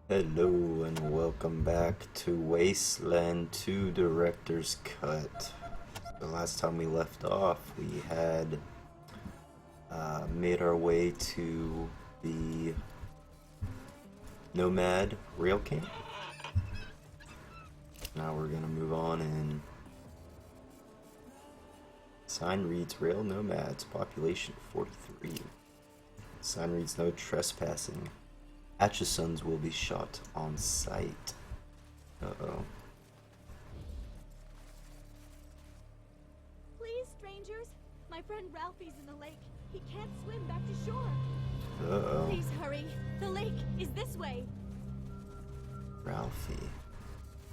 Hello and welcome back to Wasteland 2 Director's Cut. The last time we left off, we had made our way to the Nomad Rail Camp. Now we're gonna move on and sign reads Rail Nomads, population 43. Sign reads no trespassing. Atchisons will be shot on sight. Uh-oh. Please, strangers. My friend Ralphie's in the lake. He can't swim back to shore. Uh-oh. Please hurry. The lake is this way. Ralphie.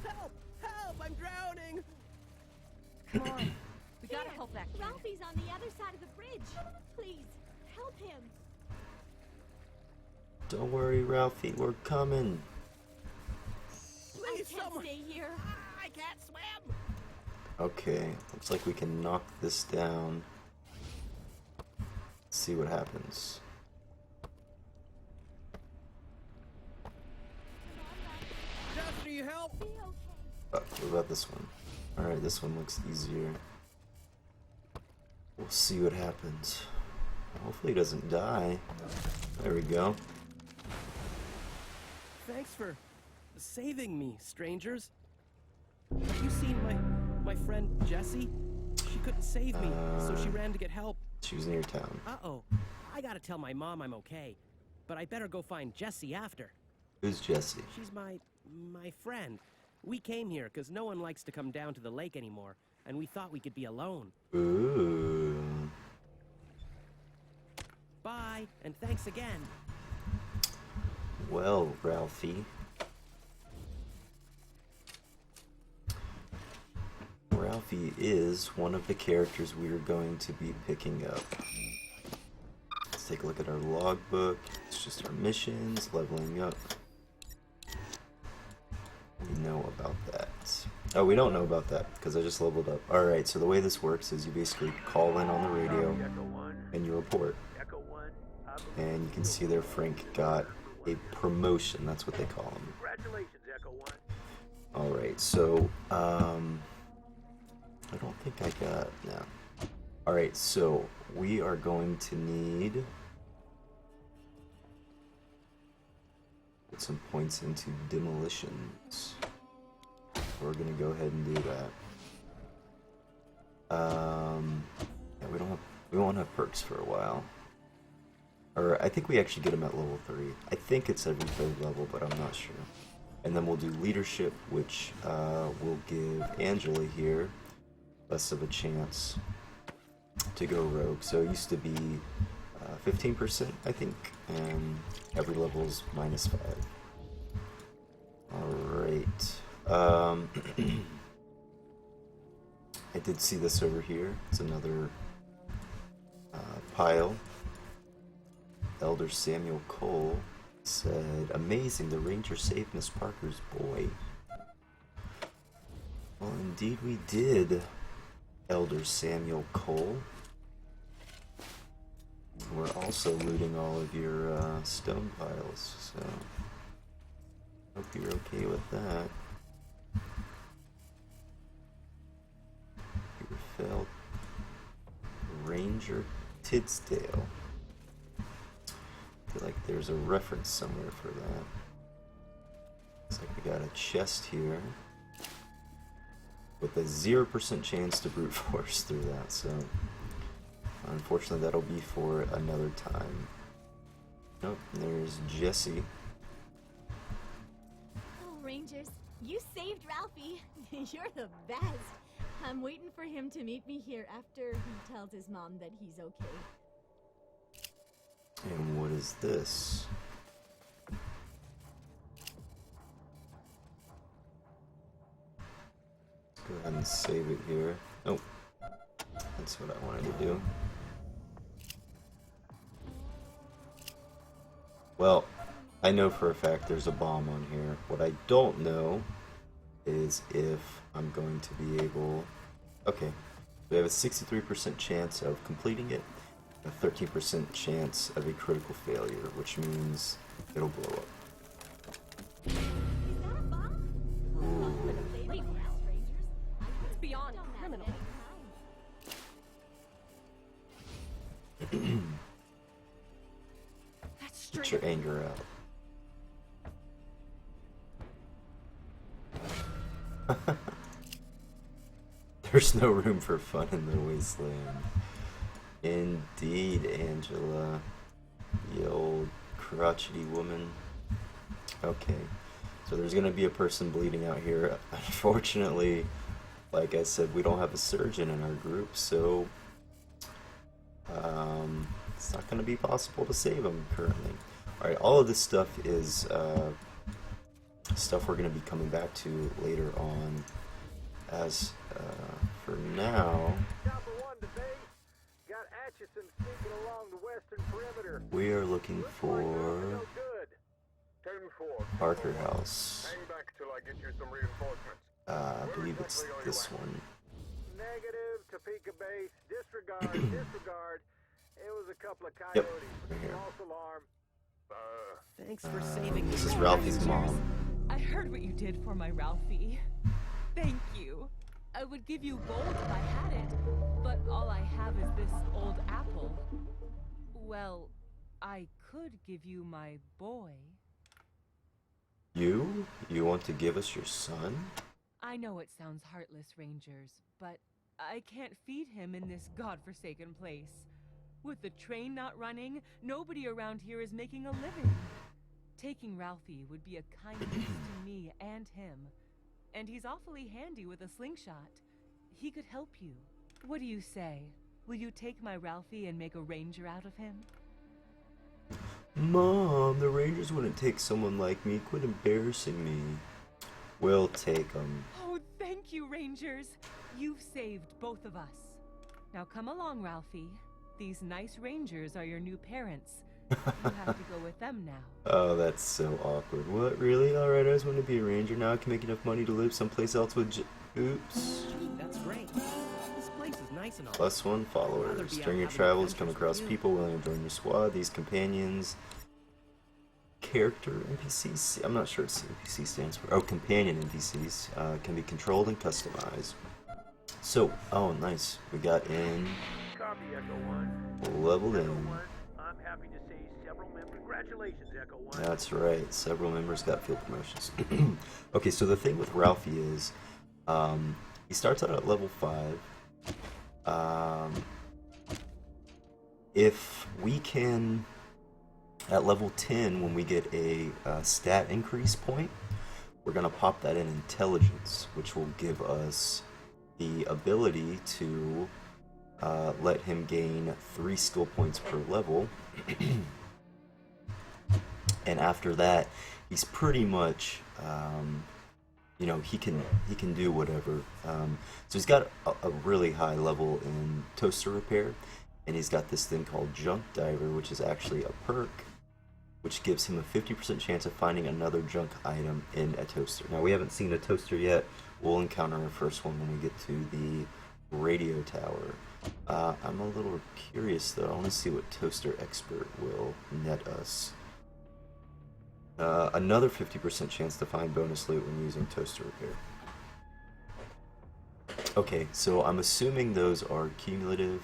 Help! Help! I'm drowning! Come on. We gotta help that kid. Ralphie's on the other side of the bridge. Please, help him. Don't worry, Ralphie, we're coming. I Please, can't someone! stay here. I can't swim! Okay, looks like we can knock this down. Let's see what happens. Just need help! Be okay. What about this one? Alright, this one looks easier. We'll see what happens. Hopefully he doesn't die. There we go. Thanks for saving me, strangers. Have you seen my friend Jessie? She couldn't save me, so she ran to get help. She was near town. Uh-oh. I gotta tell my mom I'm okay. But I better go find Jessie after. Who's Jessie? She's my friend. We came here because no one likes to come down to the lake anymore, and we thought we could be alone. Ooh. Bye, and thanks again. Well, Ralphie. Ralphie is one of the characters we are going to be picking up. Let's take a look at our logbook. It's just our missions, leveling up. We know about that. Oh, we don't know about that because I just leveled up. Alright, so the way this works is you basically call in on the radio and you report. And you can see there Frank got a promotion. That's what they call him. Congratulations, Echo One. Alright, so, I don't think I got, no. Alright, so, we are going to need put some points into demolitions. We're gonna go ahead and do that. Yeah, we won't have perks for a while. Or, I think we actually get them at level 3. I think it's every 3rd level, but I'm not sure. And then we'll do leadership, which will give Angela here less of a chance to go rogue. So it used to be 15%, I think, and every level is -5. Alright. I did see this over here. It's another pile. Elder Samuel Cole said, "Amazing, the Ranger saved Miss Parker's boy." Well, indeed we did, Elder Samuel Cole. We're also looting all of your stone piles, so hope you're okay with that. You felt Ranger Tidsdale. I feel like there's a reference somewhere for that. Looks like we got a chest here with a 0% chance to brute force through that, so unfortunately that'll be for another time. Nope, there's Jessie. Oh, Rangers, you saved Ralphie. You're the best. I'm waiting for him to meet me here after he tells his mom that he's okay. And what is this? Let's go ahead and save it here. Nope. That's what I wanted to do. Well, I know for a fact there's a bomb on here. What I don't know is if I'm going to be able... Okay, we have a 63% chance of completing it, a 13% chance of a critical failure, which means it'll blow up. That's Get straight. your anger out. There's no room for fun in the wasteland. Indeed, Angela. You old crotchety woman. Okay. So there's gonna be a person bleeding out here. Unfortunately, like I said, we don't have a surgeon in our group, so it's not gonna be possible to save him currently. Alright, all of this stuff is stuff we're gonna be coming back to later on. As for now, we are looking for Parker House. I believe it's this one. Negative, Topeka base, disregard, disregard. It was a couple of coyotes. Yep, right here. False alarm. Thanks for saving me. This is Ralphie's mom. I heard what you did for my Ralphie. Thank you. I would give you gold if I had it, but all I have is this old apple. Well, I could give you my boy. You? You want to give us your son? I know it sounds heartless, Rangers, but I can't feed him in this godforsaken place. With the train not running, nobody around here is making a living. Taking Ralphie would be a kindness to me and him. And he's awfully handy with a slingshot. He could help you. What do you say? Will you take my Ralphie and make a ranger out of him? Mom, the Rangers wouldn't take someone like me. Quit embarrassing me. We'll take him. Oh, thank you, Rangers. You've saved both of us. Now come along, Ralphie. These nice Rangers are your new parents. You have to go with them now. Oh, that's so awkward. What, really? Alright, I just want to be a ranger. Now I can make enough money to live someplace else with Oops. That's great. This place is nice and all. +1 followers. During your travels, come across people willing to join your squad. These companions... Character NPCs? I'm not sure what NPC stands for. Oh, companion NPCs. Can be controlled and customized. So, oh, nice. We got in... Copy, Echo 1. Leveled Echo in. 1, I'm happy to say several members. Congratulations, Echo 1. That's right. Several members got field promotions. Okay, so the thing with Ralphie is, he starts out at level 5. If we can, at level 10, when we get a stat increase point, we're going to pop that in intelligence, which will give us the ability to let him gain 3 skill points per level. And after that, he's pretty much, you know, he can do whatever. So he's got a really high level in toaster repair, and he's got this thing called Junk Diver, which is actually a perk, which gives him a 50% chance of finding another junk item in a toaster. Now, we haven't seen a toaster yet. We'll encounter our first one when we get to the radio tower. I'm a little curious, though. I want to see what Toaster Expert will net us. Another 50% chance to find bonus loot when using Toaster Repair. Okay, so I'm assuming those are cumulative.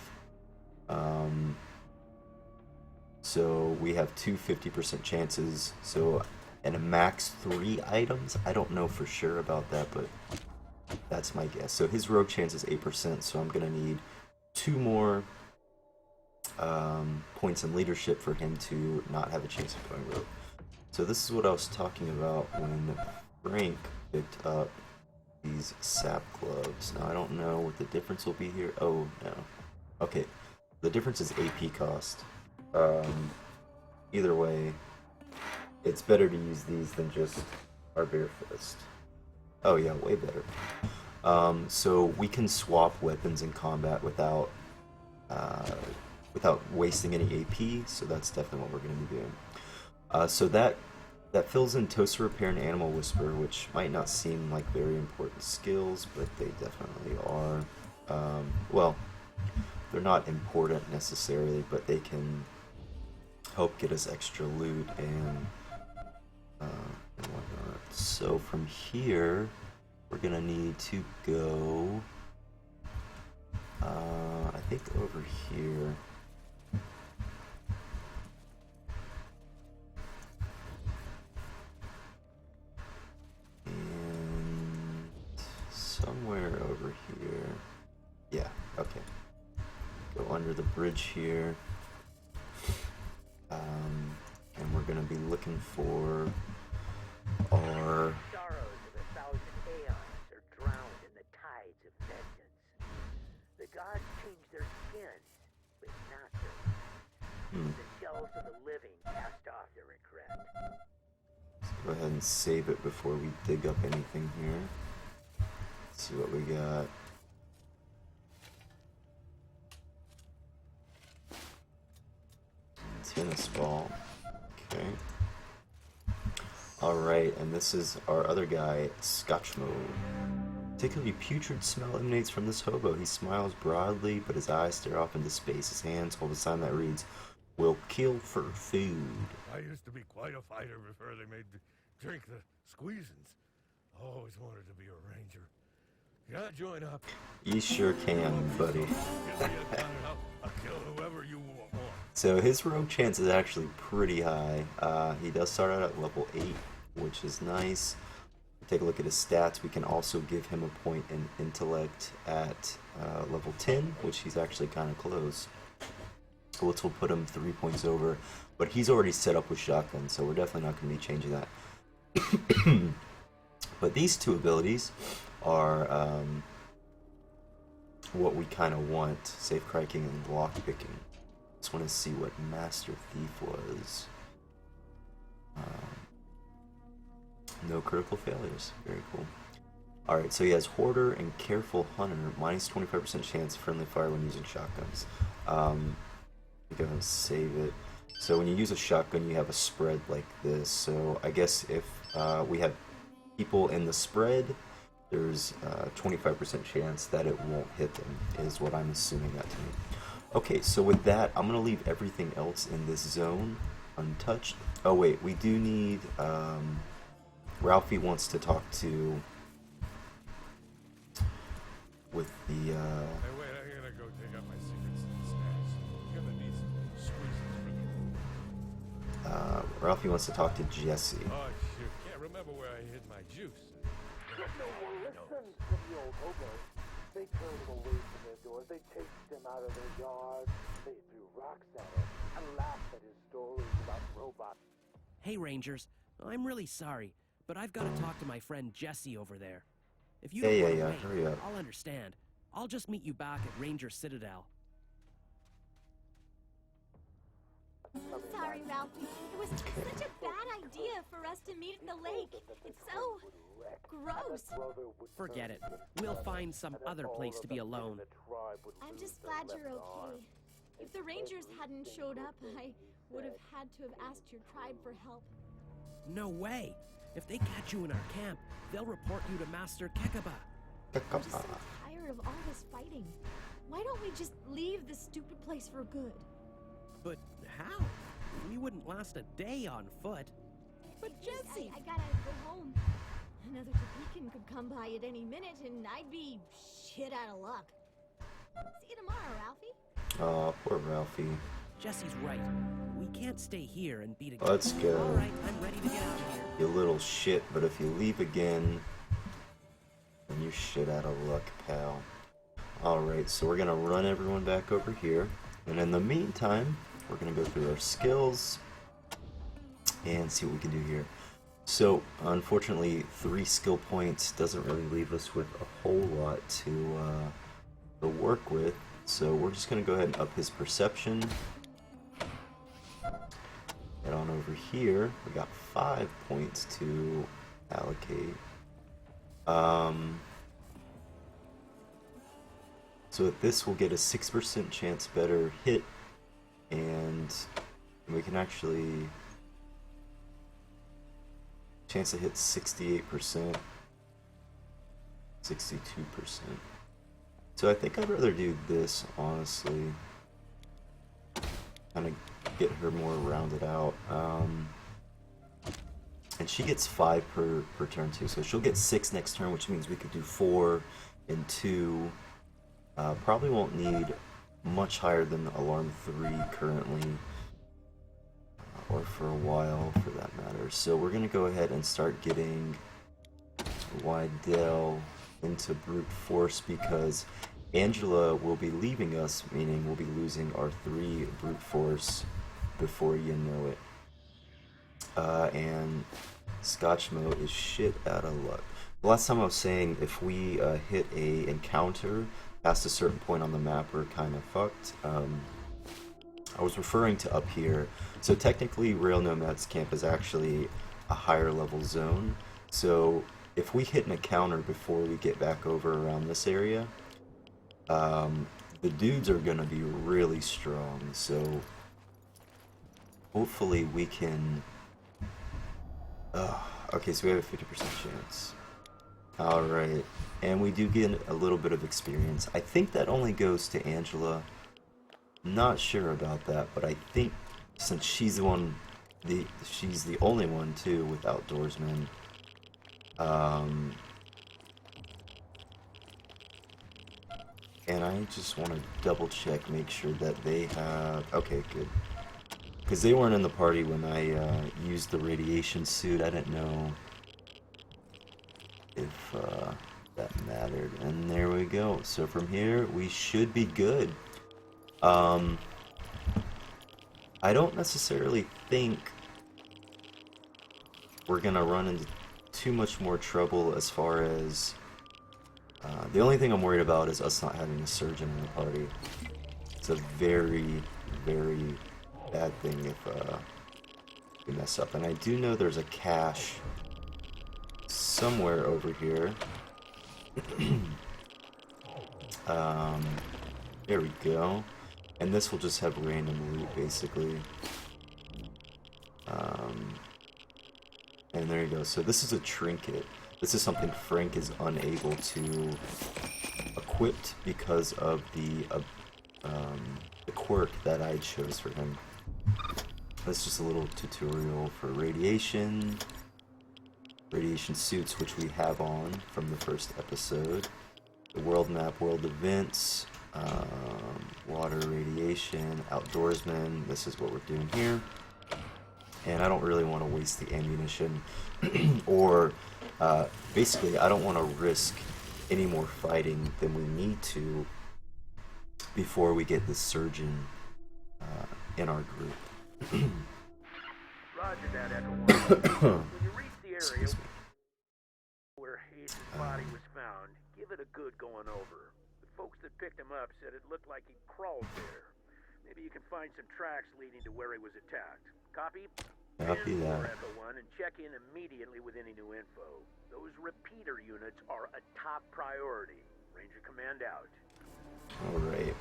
So we have two 50% chances, so and a max 3 items. I don't know for sure about that, but that's my guess. So his rogue chance is 8%, so I'm gonna need 2 more points in leadership for him to not have a chance of going rogue. So this is what I was talking about when Frank picked up these sap gloves. Now I don't know what the difference will be here. Oh no. Okay, the difference is AP cost. Either way, it's better to use these than just our bare fist. Oh yeah, way better. So we can swap weapons in combat without wasting any AP, so that's definitely what we're going to be doing. So that fills in Toaster Repair and Animal Whisper, which might not seem like very important skills, but they definitely are. Well, they're not important necessarily, but they can help get us extra loot and whatnot. So from here, we're gonna need to go, I think over here. bridge here. And we're gonna be looking for our... Sorrows of 1,000 aeons are drowned in the tides of vengeance. The gods change their skins, but not their minds. The shells of the living cast off their regret. Let's go ahead and save it before we dig up anything here. Let's see what we got. Tennis ball. Okay. Alright, and this is our other guy, Scotchmo. Particularly putrid smell emanates from this hobo. He smiles broadly, but his eyes stare off into space. His hands hold a sign that reads, "Will kill for food." I used to be quite a fighter before they made me drink the squeezins. Always wanted to be a ranger. Can I join up? You sure can, buddy. Give me a gun and I'll kill whoever you want. So his rogue chance is actually pretty high. He does start out at level 8, which is nice. Take a look at his stats. We can also give him a point in intellect at level 10, which he's actually kind of close. Which will put him 3 points over. But he's already set up with shotgun, so we're definitely not going to be changing that. But these two abilities are what we kind of want. Safe cracking and lockpicking. Just want to see what Master Thief was. No critical failures. Very cool. Alright, so he has Hoarder and Careful Hunter. Minus 25% chance friendly fire when using shotguns. Go and save it. So when you use a shotgun, you have a spread like this. So I guess if we have people in the spread, there's a 25% chance that it won't hit them, is what I'm assuming that to mean. Okay, so with that, I'm going to leave everything else in this zone untouched. Oh wait, we do need... Ralphie wants to talk to... with the... Hey, wait, I gotta go dig up my secret stash. Gonna need some squeezins for the... Ralphie wants to talk to Jesse. Oh, shoot. Can't remember where I hid my juice. Listen to the old hobo. They turned him away from their doors. They chased him out of their yards. They threw rocks at him and laughed at his stories about robots. Hey, Rangers. I'm really sorry, but I've got to talk to my friend Jesse over there. If you don't Yeah, want to yeah, wait, hurry up. I'll understand. I'll just meet you back at Ranger Citadel. Sorry, Ralphie. It was such a bad idea for us to meet at the lake. It's so gross. Forget it. We'll find some other place to be alone. I'm just glad you're okay. If the Rangers hadn't showed up, I would have had to have asked your tribe for help. No way. If they catch you in our camp, they'll report you to Master Kekaba. I'm just so tired of all this fighting. Why don't we just leave this stupid place for good? But how? We wouldn't last a day on foot. But Jesse! I gotta go home. Another Tapican could come by at any minute and I'd be shit out of luck. See you tomorrow, Ralphie. Oh, poor Ralphie. Jesse's right. We can't stay here and be together. Let's go. Alright, I'm ready to get out of here. You little shit, but if you leave again, then you're shit out of luck, pal. Alright, so we're gonna run everyone back over here. And in the meantime, we're gonna go through our skills and see what we can do here. So, unfortunately, 3 skill points doesn't really leave us with a whole lot to work with. So we're just gonna go ahead and up his perception. Head on over here. We got 5 points to allocate. So this will get a 6% chance better hit, and we can actually chance to hit 68%, 62%. So I think I'd rather do this, honestly. Kind of get her more rounded out. And she gets 5 per turn too, so she'll get 6 next turn, which means we could do 4 and 2. Probably won't need much higher than Alarm 3 currently, or for a while for that matter. So we're gonna go ahead and start getting Wydell into brute force, because Angela will be leaving us, meaning we'll be losing our 3 brute force before you know it. And Scotchmo is shit out of luck. The last time I was saying if we hit a encounter past a certain point on the map, we're kind of fucked. I was referring to up here. So technically Rail Nomad's camp is actually a higher level zone. So if we hit an encounter before we get back over around this area, the dudes are gonna be really strong. So hopefully we can... okay, so we have a 50% chance. Alright, and we do get a little bit of experience. I think that only goes to Angela. Not sure about that, but I think since she's the one, she's the only one too with outdoorsmen. And I just want to double check, make sure that they have... Okay, good. Because they weren't in the party when I used the radiation suit. I didn't know if that mattered. And there we go. So from here, we should be good. I don't necessarily think we're gonna run into too much more trouble as far as... the only thing I'm worried about is us not having a surgeon in the party. It's a very, very bad thing if we mess up. And I do know there's a cache somewhere over here. There we go. And this will just have random loot, basically. And there you go. So this is a trinket. This is something Frank is unable to equip because of the quirk that I chose for him. That's just a little tutorial for radiation suits, which we have on from the first episode. The world map, world events, water, radiation, outdoorsmen. This is what we're doing here. And I don't really want to waste the ammunition or basically I don't want to risk any more fighting than we need to before we get the surgeon in our group. Roger that, Echo 1. When you reach the area where Hayes' body was found, give it a good going over. The folks that picked him up said it looked like he crawled there. Maybe you can find some tracks leading to where he was attacked. Copy? Copy that. Echo 1 and check in immediately with any new info. Those repeater units are a top priority. Ranger Command out. Alright.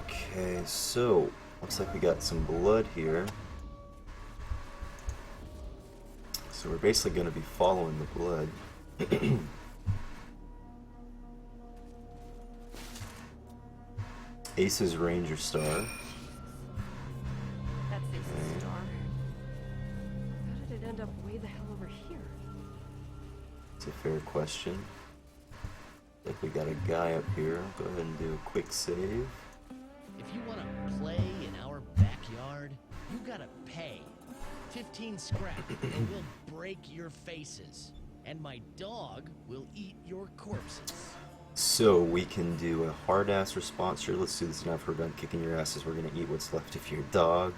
Okay, so looks like we got some blood here. So we're basically going to be following the blood. Ace's Ranger Star. That's Ace's star. How did it end up way the hell over here? It's a fair question. Like we got a guy up here. Go ahead and do a quick save. If you want to play in our backyard, you gotta pay. 15 scrap, or we'll break your faces. And my dog will eat your corpses. So we can do a hard-ass response here. Let's do this now. If we're done kicking your asses, we're gonna eat what's left of your dog.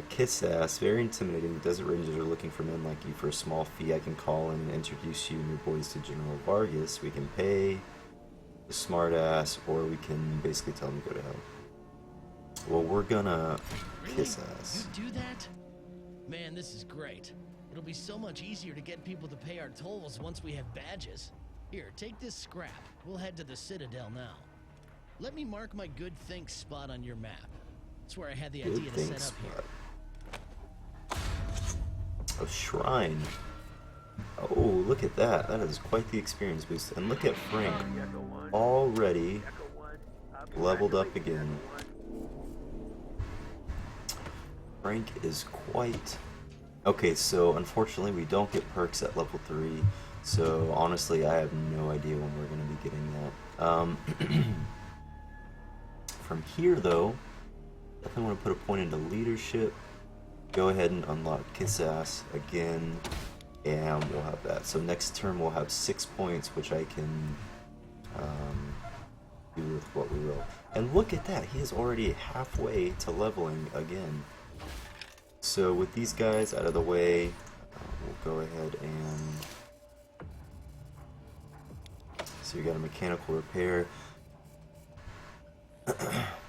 Kiss ass, very intimidating. The Desert Rangers are looking for men like you for a small fee. I can call and introduce you and your boys to General Vargas. We can pay the smart ass, or we can basically tell him to go to hell. Well, we're gonna kiss ass. You do that? Man, this is great. It'll be so much easier to get people to pay our tolls once we have badges. Here, take this scrap. We'll head to the Citadel now. Let me mark my good think spot on your map. That's where I had the idea to set up here. A shrine. Oh, look at that. That is quite the experience boost. And look at Frank. Already leveled up again. Frank is quite... Okay, so unfortunately we don't get perks at level 3. So honestly, I have no idea when we're going to be getting that. From here though, definitely want to put a point into leadership. Go ahead and unlock Kiss Ass again. and we'll have that. So next turn we'll have 6 points, which I can do with what we will. And look at that, he is already halfway to leveling again. So with these guys out of the way, we'll go ahead and... So you got a mechanical repair,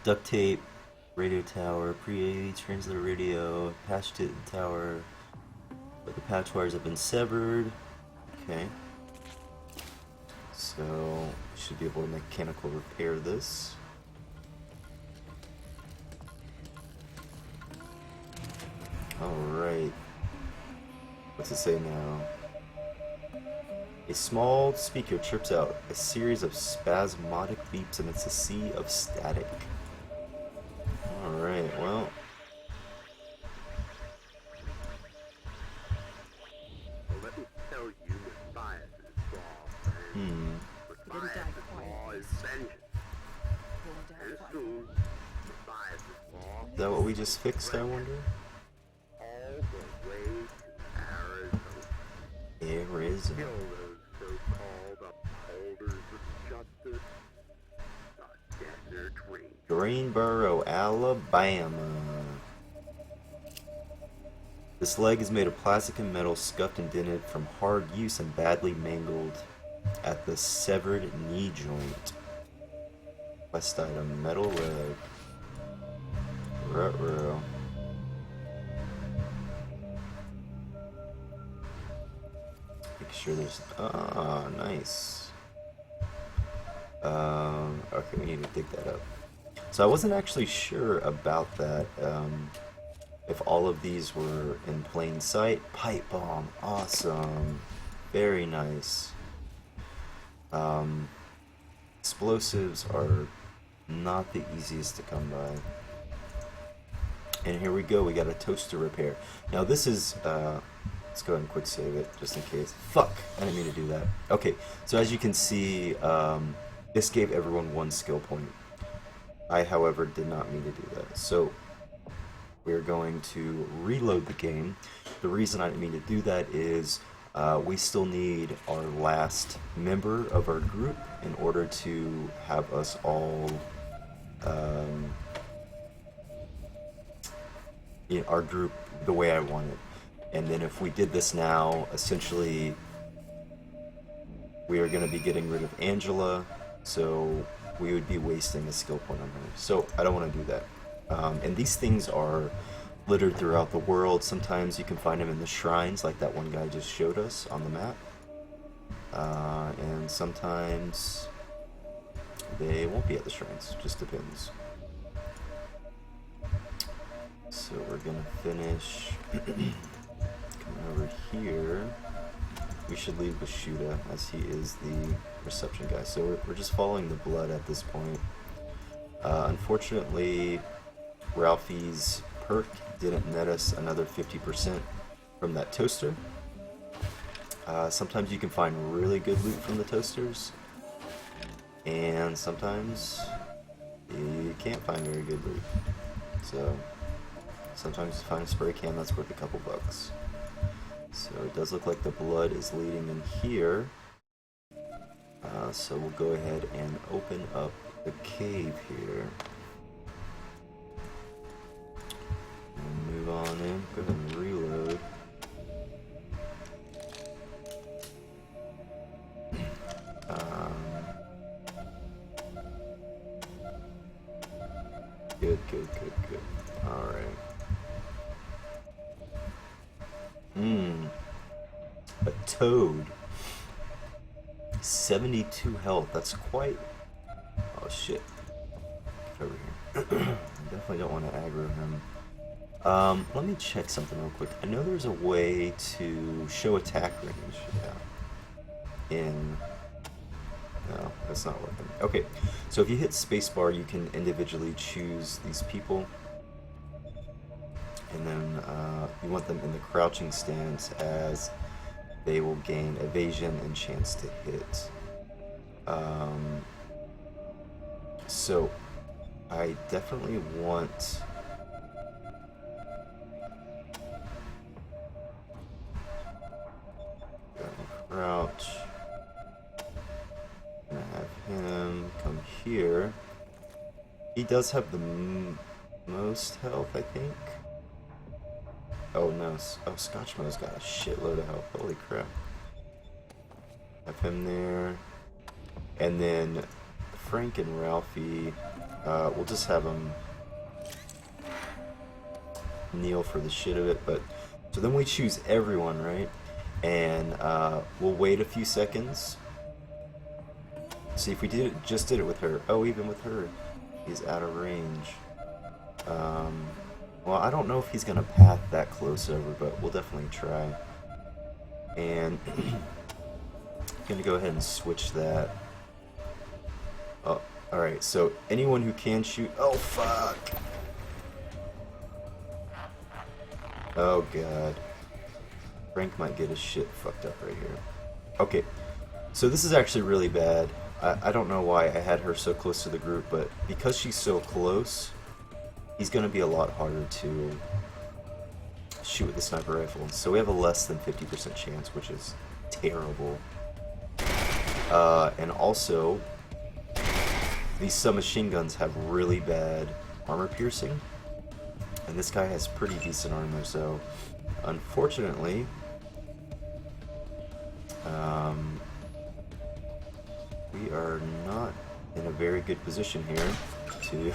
duct tape, radio tower, translator radio, patch to the tower, but the patch wires have been severed. Okay. So we should be able to mechanical repair this. Alright. What's it say now? A small speaker chirps out a series of spasmodic beeps amidst a sea of static. Alright, well. Let me tell you, Matthias' law, Hmm. Matthias' law is vengeance. And soon, Matthias' law Is that what we just fixed, I wonder? all the way to Arizona. Arizona. Kill those so-called upholders of justice. The Desert Ranger. Greenboro, Alabama. This leg is made of plastic and metal, scuffed and dented from hard use and badly mangled at the severed knee joint. Quest item, metal leg. Ruh-roh. Make sure there's... Ah, nice. Okay, we need to dig that up. So I wasn't actually sure about that, if all of these were in plain sight. Pipe bomb, awesome. Very nice. Explosives are not the easiest to come by. And here we go, we got a toaster repair. Now this is, let's go ahead and quick save it, just in case. Fuck, I didn't mean to do that. Okay, so as you can see, this gave everyone 1 skill point. I, however, did not mean to do that. So, we're going to reload the game. The reason I didn't mean to do that is we still need our last member of our group in order to have us all, our group the way I want it. And then if we did this now, essentially, we are going to be getting rid of Angela, so we would be wasting a skill point on her. So I don't want to do that. And these things are littered throughout the world. Sometimes you can find them in the shrines, like that one guy just showed us on the map. And sometimes they won't be at the shrines. Just depends. So we're gonna finish. Come over here. We should leave with Shuda, as he is the reception guy. So we're just following the blood at this point. Unfortunately, Ralphie's perk didn't net us another 50% from that toaster. Sometimes you can find really good loot from the toasters, and sometimes you can't find very good loot. So sometimes you find a spray can that's worth a couple bucks. So it does look like the blood is leading in here. So we'll go ahead and open up the cave here. And move on in. Go ahead and reload. Good. Alright. A toad. 72 health. That's quite... Oh shit. Get over here. Definitely don't want to aggro him. Let me check something real quick. I know there's a way to show attack range. Yeah. In... No, that's not working. Okay, so if you hit spacebar, you can individually choose these people. And then you want them in the crouching stance, as they will gain evasion and chance to hit. So I definitely want... He does have the most health, I think. Oh no, oh, Scotchmo's got a shitload of health, holy crap. Have him there. And then Frank and Ralphie, we'll just have them kneel for the shit of it, but so then we choose everyone, right? And we'll wait a few seconds. See if we just did it with her. Oh, even with her, he's out of range. Well, I don't know if he's gonna path that close over, but we'll definitely try. And gonna go ahead and switch that. Oh, all right. So anyone who can shoot. Oh fuck. Oh god. Frank might get his shit fucked up right here. Okay. So this is actually really bad. I don't know why I had her so close to the group, but because she's so close, he's going to be a lot harder to shoot with the sniper rifle. So we have a less than 50% chance, which is terrible. And also, these submachine guns have really bad armor piercing. And this guy has pretty decent armor, so unfortunately, we are not in a very good position here to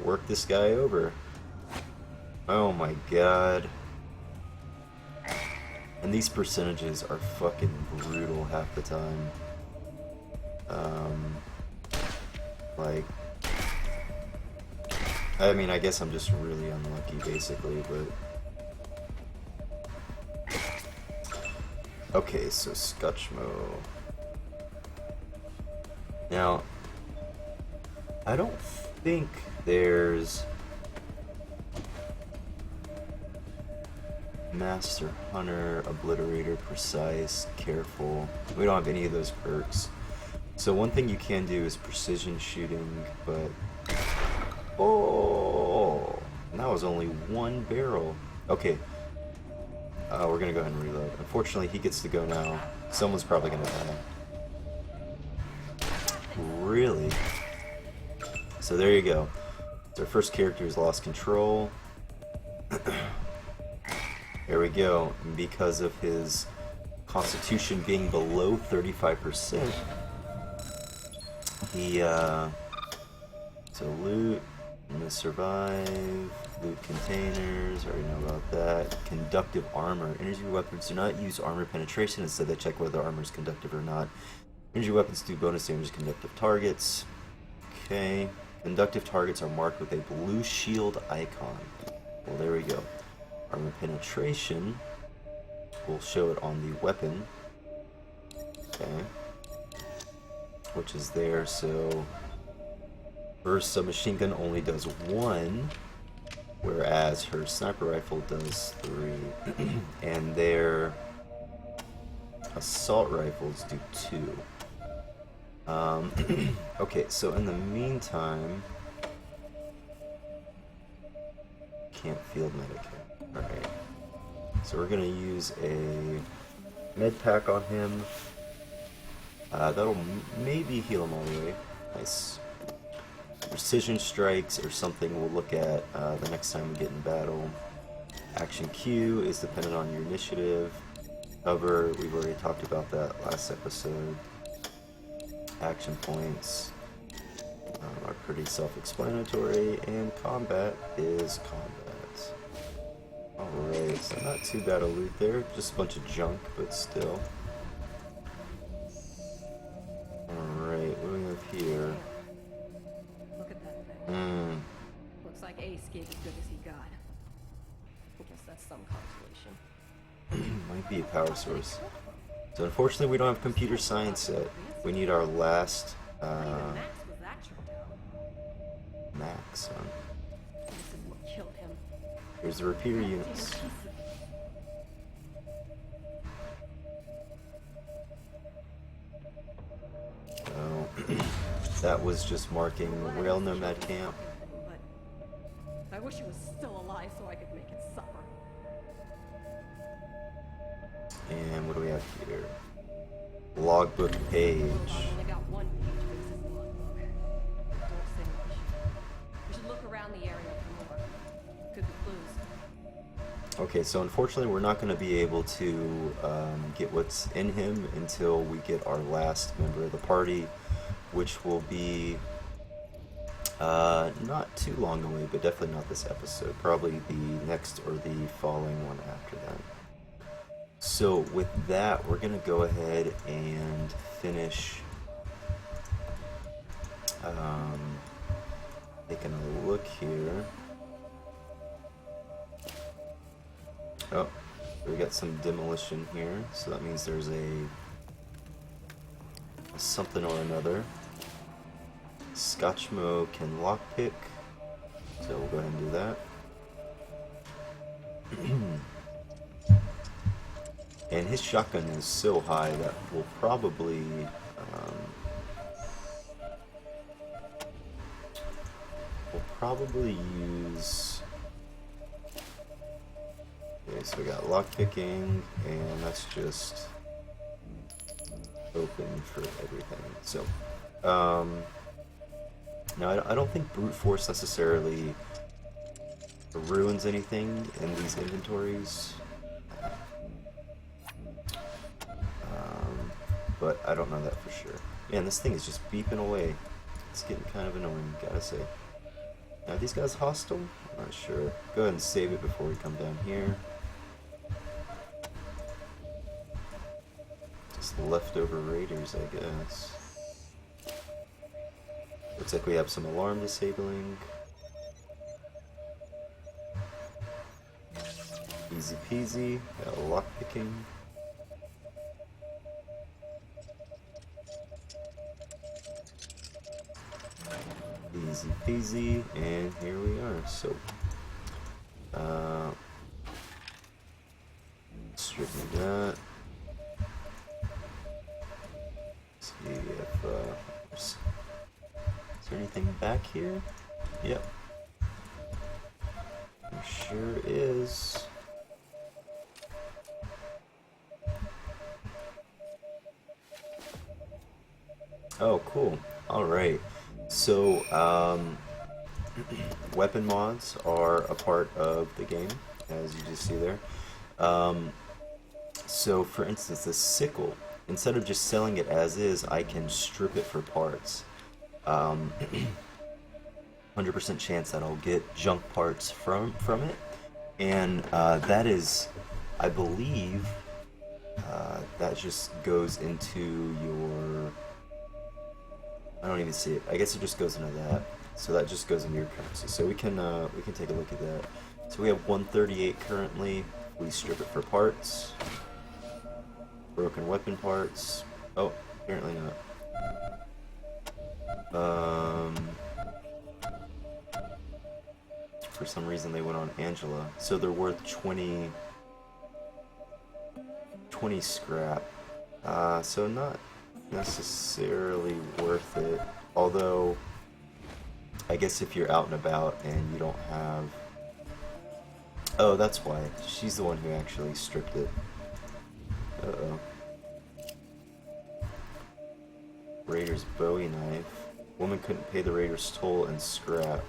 work this guy over. Oh my god. And these percentages are fucking brutal half the time. Like, I mean, I guess I'm just really unlucky basically, but okay, so Scotchmo. Now, I don't think there's Master Hunter, Obliterator, Precise, Careful. We don't have any of those perks. So one thing you can do is precision shooting, but oh, and that was only one barrel. Okay, we're gonna go ahead and reload. Unfortunately, he gets to go now. Someone's probably gonna die. Really? So there you go. Our first character has lost control. There we go. And because of his constitution being below 35%, he so loot, I'm gonna survive, loot containers, already know about that. Conductive armor. Energy weapons do not use armor penetration, instead they check whether armor is conductive or not. Energy weapons do bonus damage to conductive targets. Okay. Conductive targets are marked with a blue shield icon. Well, there we go. Armor penetration. We'll show it on the weapon. Okay. Which is there, so her submachine gun only does 1, whereas her sniper rifle does 3. And their assault rifles do 2. Okay, so in the meantime, can't field medicate. Alright. So we're gonna use a med pack on him. That'll maybe heal him all the way. Nice. Precision strikes or something we'll look at the next time we get in battle. Action Q is dependent on your initiative. Cover, we've already talked about that last episode. Action points are pretty self-explanatory, and combat is combat. Alright, so not too bad a loot there, just a bunch of junk, but still. Alright, what do we have here? Look at that thing. Looks like Ace gave as good as he got. I guess that's some consolation. Might be a power source. So unfortunately we don't have computer science yet. We need our last Max, huh? This is what killed him. Here's the repeater units. So that was just marking Rail Nomad Camp. I wish he was still alive so I could make it suffer. And what do we have here? Logbook page. I only got one page of Ace's logbook. Don't say Okay, so unfortunately we're not going to be able to get what's in him until we get our last member of the party, which will be not too long away, but definitely not this episode. Probably the next or the following one after that. So with that, we're going to go ahead and finish taking a look here. Oh, we got some demolition here, so that means there's a something or another. Scotchmo can lockpick, so we'll go ahead and do that. And his shotgun is so high that we'll probably use. Okay, so we got lockpicking, and that's just open for everything. So, now I don't think brute force necessarily ruins anything in these inventories, but I don't know that for sure. Man, this thing is just beeping away. It's getting kind of annoying, gotta say. Now, are these guys hostile? I'm not sure. Go ahead and save it before we come down here. Just leftover raiders, I guess. Looks like we have some alarm disabling. Easy peasy. Got lock picking. Easy peasy, and here we are. So, stripping that. See if is there anything back here? Yep. There sure is. Oh, cool. Alright. So, weapon mods are a part of the game, as you just see there. So, for instance, the sickle, instead of just selling it as is, I can strip it for parts. 100% chance that I'll get junk parts from it, and that is, I believe, that just goes into your... I don't even see it. I guess it just goes into that. So that just goes into your currency. So we can take a look at that. So we have 138 currently. We strip it for parts. Broken weapon parts. Oh, apparently not. For some reason they went on Angela. So they're worth 20 scrap. So not necessarily worth it, although I guess if you're out and about and you don't have... Oh, that's why. She's the one who actually stripped it. Uh-oh. Raider's Bowie knife. Woman couldn't pay the Raider's toll and scrap.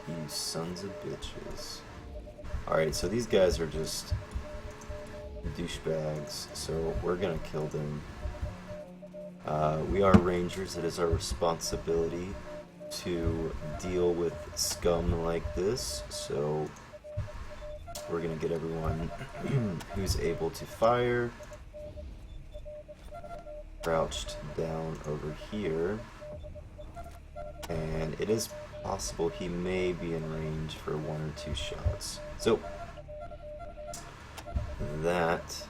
You sons of bitches. Alright, so these guys are just douchebags, so we're gonna kill them. We are rangers. It is our responsibility to deal with scum like this, so we're gonna get everyone who's able to fire crouched down over here, and it is possible he may be in range for 1 or 2 shots. So that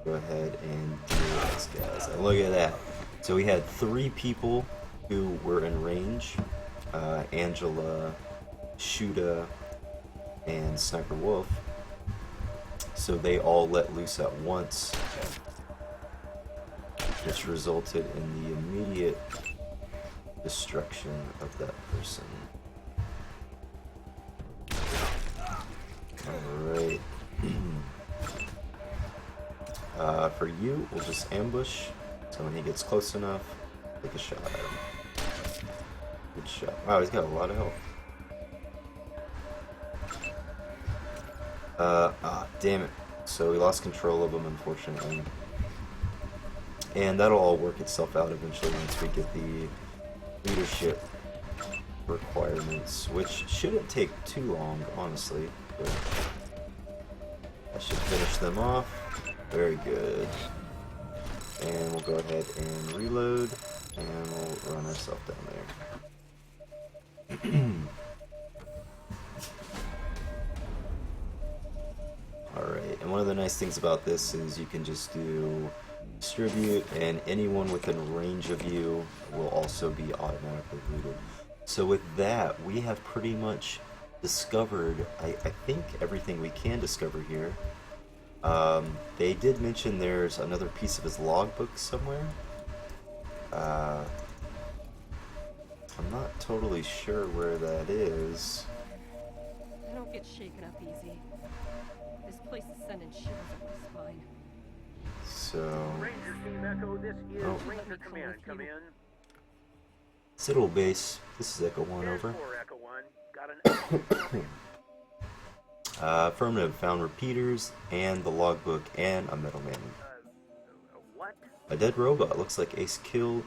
go ahead and deal with these guys. And look at that. So we had 3 people who were in range. Angela, Shuda, and Sniper Wolf. So they all let loose at once, which resulted in the immediate destruction of that person. Alright. For you, we'll just ambush. So when he gets close enough, take a shot at him. Good shot. Wow, he's got a lot of health. Damn it. So we lost control of them, unfortunately. And that'll all work itself out eventually once we get the leadership requirements, which shouldn't take too long, honestly. But that should finish them off. Very good. And we'll go ahead and reload, and we'll run ourselves down there. Alright, and one of the nice things about this is you can just do distribute, and anyone within range of you will also be automatically looted. So with that, we have pretty much discovered, I think, everything we can discover here. They did mention there's another piece of his logbook somewhere. I'm not totally sure where that is. I don't get shaken up easy. This place is sending shivers up my spine. So... Ranger Team Echo, this is Ranger Command. Come in. Citadel Base, this is Echo 1, over. Echo 1. Got an Affirmative, found repeaters, and the logbook, and a metal man. what? A dead robot. Looks like Ace killed...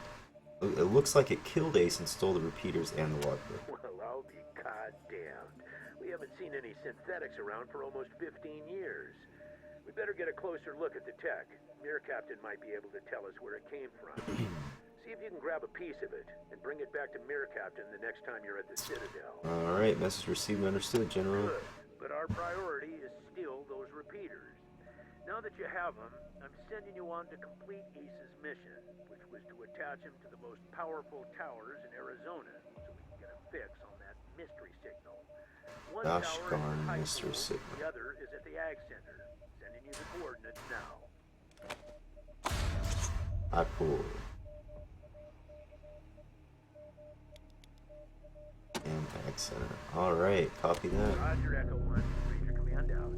It looks like it killed Ace and stole the repeaters and the logbook. Well, I'll be goddamned. We haven't seen any synthetics around for almost 15 years. We better get a closer look at the tech. Mirror Captain might be able to tell us where it came from. See if you can grab a piece of it and bring it back to Mirror Captain the next time you're at the Citadel. Alright, message received and understood, General. Good, but our priority is still those repeaters. Now that you have them, I'm sending you on to complete Ace's mission, which was to attach him to the most powerful towers in Arizona, so we can get a fix on that mystery signal. One Gosh tower is darn at High mystery School, signal. the other is at the Ag Center. Sending you the coordinates now. I pull. Impact Center. Alright, copy that. Roger, Echo 1. Ranger Command out.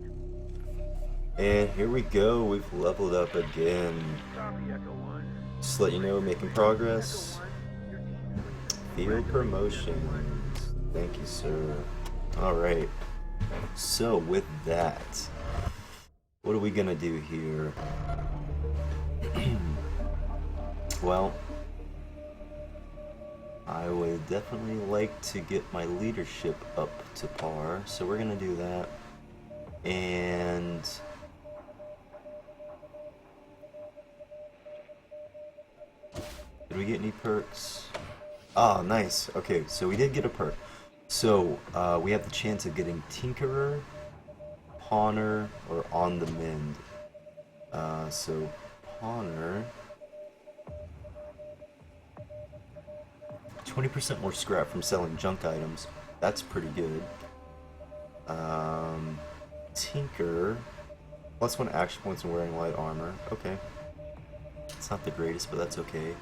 And here we go, we've leveled up again. Copy, Echo 1. Just to let you know, making progress. Echo 1, your team is Field promotions. Thank you, sir. Alright. So, with that, what are we gonna do here? Well, I would definitely like to get my leadership up to par, so we're gonna do that. And did we get any perks? Ah, nice. Okay, so we did get a perk. So we have the chance of getting Tinkerer, Pawner, or On the Mend. So Pawner, 20% more scrap from selling junk items. That's pretty good. Tinker, +1 action points and wearing light armor. Okay. It's not the greatest, but that's okay.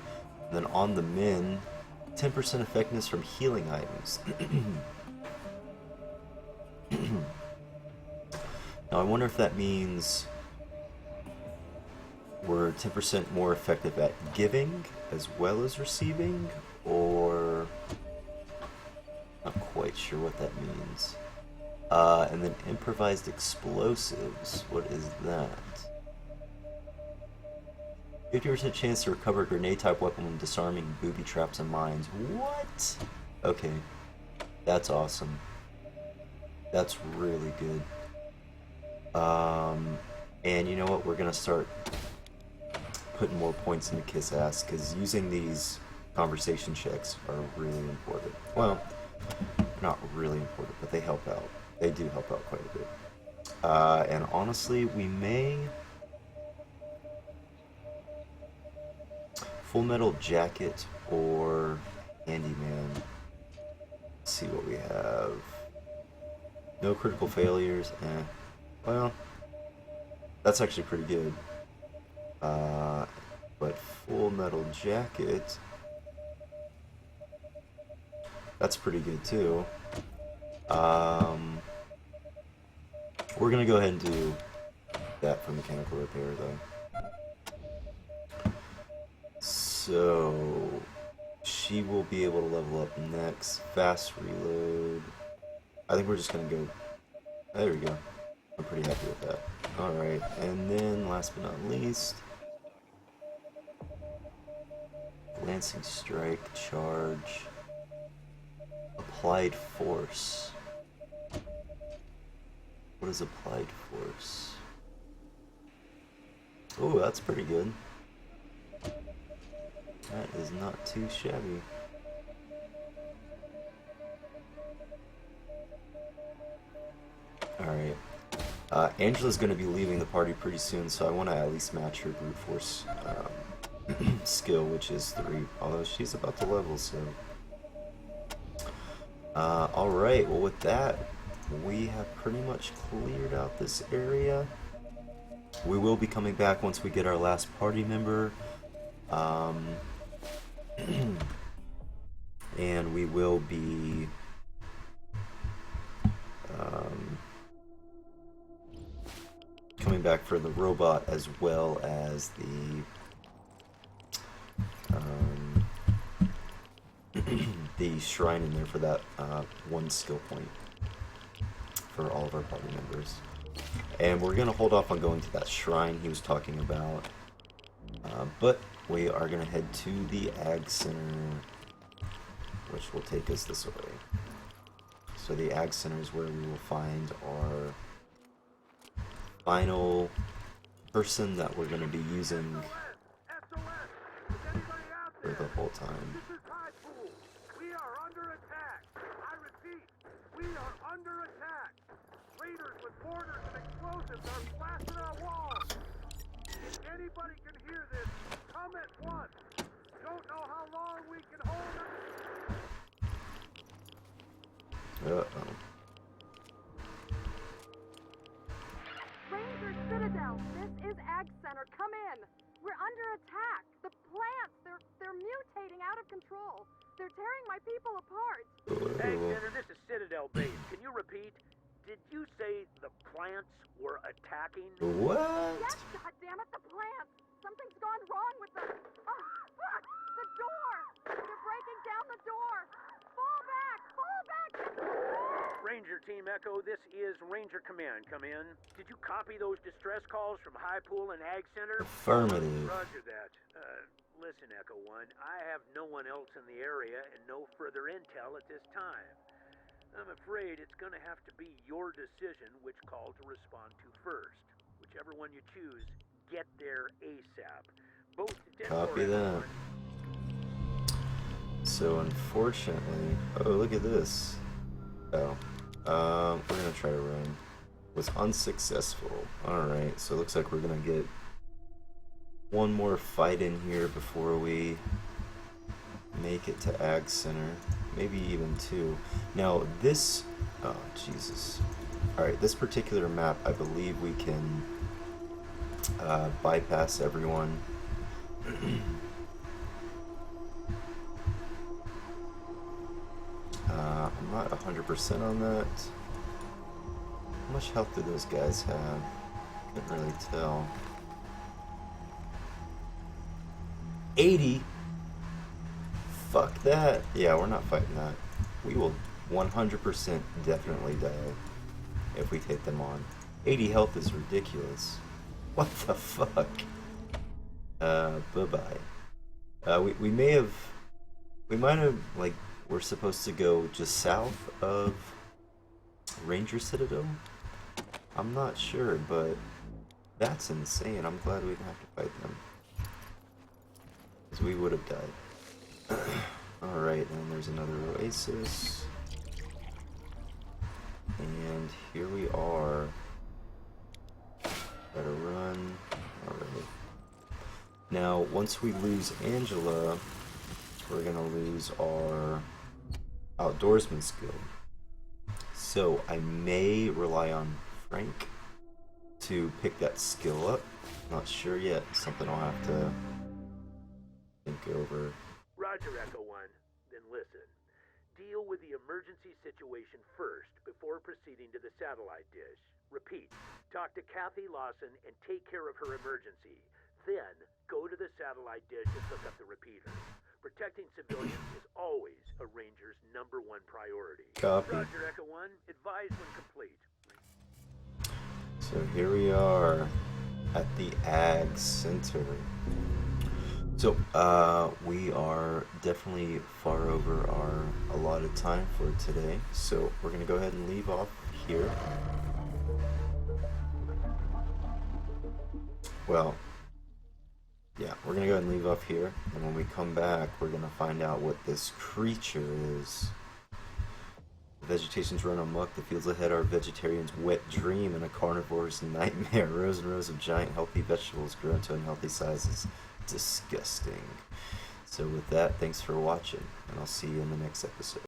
And then On the Mend, 10% effectiveness from healing items. Now I wonder if that means we're 10% more effective at giving as well as receiving, or not quite sure what that means. And then improvised explosives. What is that? 50% chance to recover a grenade-type weapon when disarming booby traps and mines. What? Okay. That's awesome. That's really good. And you know what? We're gonna start putting more points into Kiss Ass, because using these conversation checks are really important. Well, not really important, but they help out. They do help out quite a bit. And honestly, we may... Full Metal Jacket or Handyman. Let's see what we have. No critical failures. Well, that's actually pretty good. But Full Metal Jacket, that's pretty good too. We're gonna go ahead and do that for mechanical repair though. So she will be able to level up next. Fast reload. I think we're just gonna go. There we go. I'm pretty happy with that. Alright, and then last but not least, Lancing Strike, Charge, Applied Force. What is Applied Force? Oh, that's pretty good. That is not too shabby. Alright. Angela's going to be leaving the party pretty soon, so I want to at least match her brute force skill, which is 3, although she's about to level, so... Alright, well with that, we have pretty much cleared out this area. We will be coming back once we get our last party member. And we will be... coming back for the robot as well as the shrine in there for that 1 skill point for all of our party members. And we're going to hold off on going to that shrine he was talking about, but we are going to head to the Ag Center, which will take us this way. So the Ag Center is where we will find our final person that we're going to be using for the whole time. This is Highpool. We are under attack. I repeat, we are under attack. Raiders with mortars and explosives are blasting our walls. If anybody can hear this, come at once. Don't know how long we can hold it. Uh-oh. Ranger Citadel, this is Ag Center. Come in. We're under attack. The plants, they're mutating out of control. They're tearing my people apart. Ag Center, this is Citadel Base. Can you repeat? Did you say the plants were attacking? What? Yes, goddammit, the plants. Something's gone wrong with the... Oh, fuck! The door! They're breaking down the door! Fall back! Fall back! Ranger Team Echo, this is Ranger Command. Come in. Did you copy those distress calls from Highpool and Ag Center? Affirmative. Roger that. Listen, Echo 1, I have no one else in the area and no further intel at this time. I'm afraid it's going to have to be your decision which call to respond to first. Whichever one you choose, get there ASAP. Both Copy that. So unfortunately, oh look at this. Oh, we're gonna try to run. Was unsuccessful. All right, so it looks like we're gonna get one more fight in here before we make it to Ag Center. Maybe even 2. Now this, oh Jesus. All right, this particular map, I believe we can bypass everyone. I'm not 100% on that. How much health do those guys have? Couldn't really tell. 80? Fuck that. Yeah, we're not fighting that. We will 100% definitely die if we take them on. 80 health is ridiculous. What the fuck? Bye-bye. We might have, like, we're supposed to go just south of Ranger Citadel? I'm not sure, but that's insane. I'm glad we didn't have to fight them. Because we would have died. Alright, and there's another oasis. And here we are. Gotta run. Alright. Now, once we lose Angela, we're gonna lose our outdoorsman skill. So I may rely on Frank to pick that skill up. Not sure yet. Something I'll have to think over. Roger, Echo 1. Then listen. Deal with the emergency situation first before proceeding to the satellite dish. Repeat. Talk to Kathy Lawson and take care of her emergency. Then, go to the satellite dish and hook up the repeater. Protecting civilians is always a Ranger's #1 priority. Copy. Roger, Echo 1. Advise when complete. So here we are at the Ag Center. So we are definitely far over our allotted time for today. So we're gonna go ahead and leave off here. Well, yeah, we're gonna go ahead and leave off here, and when we come back, we're gonna find out what this creature is. The vegetation's run amok. The fields ahead are a vegetarian's wet dream and a carnivore's nightmare. Rows and rows of giant, healthy vegetables grown to unhealthy sizes. Disgusting. So with that, thanks for watching, and I'll see you in the next episode.